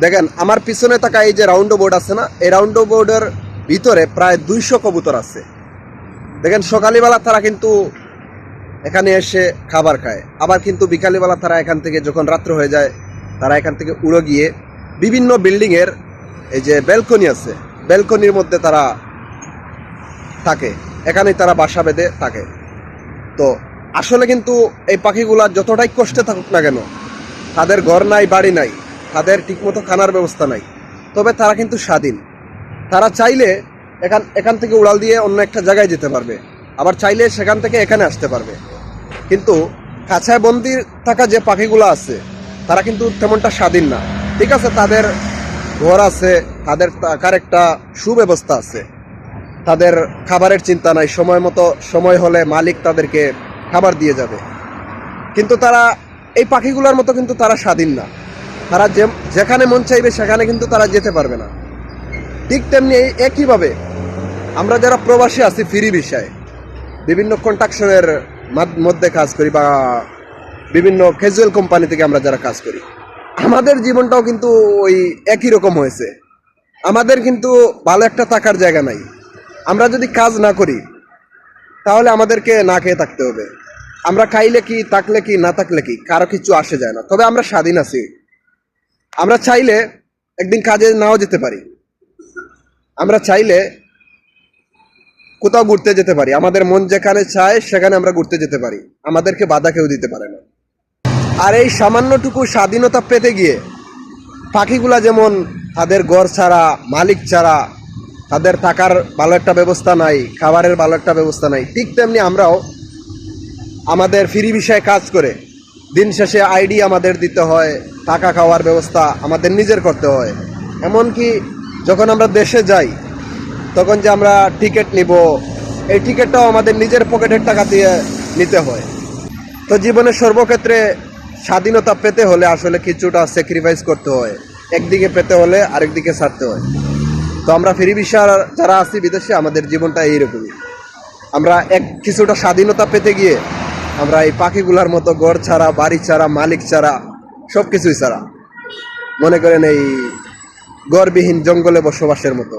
দেখেন আমার পিছনে থাকা এই যে রাউন্ড বোর্ড আছে না, এই রাউন্ড বোর্ডের ভিতরে প্রায় 200 কবুতর আছে। দেখেন সকালবেলা তারা কিন্তু এখানে এসে খাবার খায়, আবার কিন্তু বিকালবেলা তারা এখান থেকে যখন রাত্র হয়ে যায় তারা এখান থেকে উড়ে গিয়ে বিভিন্ন বিল্ডিংয়ের এই যে ব্যালকনি আছে, ব্যালকনির মধ্যে তারা থাকে, এখানেই তারা বাসা বেঁধে থাকে। তো আসলে কিন্তু এই পাখিগুলা যতটাই কষ্টে থাকুক না কেন, তাদের ঘর নাই, বাড়ি নাই, তাদের ঠিকমতো খানার ব্যবস্থা নাই, তবে তারা কিন্তু স্বাধীন। তারা চাইলে এখান থেকে উড়াল দিয়ে অন্য একটা জায়গায় যেতে পারবে, আবার চাইলে সেখান থেকে এখানে আসতে পারবে। কিন্তু খাঁচায় বন্দি থাকা যে পাখিগুলো আছে তারা কিন্তু তেমনটা স্বাধীন না। ঠিক আছে, তাদের ঘর আছে, তাদের থাকার একটা সুব্যবস্থা আছে, তাদের খাবারের চিন্তা নাই, সময় মতো সময় হলে মালিক তাদেরকে খাবার দিয়ে যাবে। কিন্তু তারা এই পাখিগুলোর মতো কিন্তু তারা স্বাধীন না। তারা যেখানে মন চাইবে সেখানে কিন্তু তারা যেতে পারবে না। ঠিক তেমনি একইভাবে আমরা যারা প্রবাসী আছি ফ্রি ভিসায় বিভিন্ন কন্ট্রাকশনের মধ্যে কাজ করি বা বিভিন্ন ক্যাজুয়াল কোম্পানি থেকে আমরা যারা কাজ করি, আমাদের জীবনটাও কিন্তু ওই একই রকম হয়েছে। আমাদের কিন্তু ভালো একটা থাকার জায়গা নাই। আমরা যদি কাজ না করি তাহলে আমাদেরকে না খেয়ে থাকতে হবে। আমরা খাইলে কি, থাকলে কি, না থাকলে কি, কারো কিছু আসে যায় না। তবে আমরা স্বাধীন আছি। আমরা চাইলে একদিন কাজে নাও যেতে পারি, আমরা চাইলে কোথাও ঘুরতে যেতে পারি, আমাদের মন যেখানে চায় সেখানে আমরা ঘুরতে যেতে পারি, আমাদেরকে বাধা কেউ দিতে পারে না। আর এই সামান্যটুকু স্বাধীনতা পেতে গিয়ে পাখিগুলা যেমন তাদের ঘর ছাড়া, মালিক ছাড়া, তাদের থাকার ভালো একটা ব্যবস্থা নাই, খাবারের ভালো একটা ব্যবস্থা নাই, ঠিক তেমনি আমরাও আমাদের ফ্রি ভিসায় কাজ করে দিন শেষে আইডি আমাদের দিতে হয়, টাকা খাওয়ার ব্যবস্থা আমাদের নিজের করতে হয়। এমনকি যখন আমরা দেশে যাই তখন যে আমরা টিকিট নিব, এই টিকিটটাও আমাদের নিজের পকেটের টাকা দিয়ে নিতে হয়। তো জীবনের সর্বক্ষেত্রে স্বাধীনতা পেতে হলে আসলে কিছুটা স্যাক্রিফাইস করতে হয়, একদিকে পেতে হলে আরেকদিকে ছাড়তে হয়। তো আমরা ফ্রি ভিসা যারা আছি বিদেশে, আমাদের জীবনটা এইরকমই। আমরা কিছুটা স্বাধীনতা পেতে গিয়ে আমরা এই পাখিগুলার মতো ঘর ছাড়া, বাড়ি ছাড়া, মালিক ছাড়া, সব কিছুই ছাড়া, মনে করেন এই ঘরবিহীন জঙ্গলে বসবাসের মতো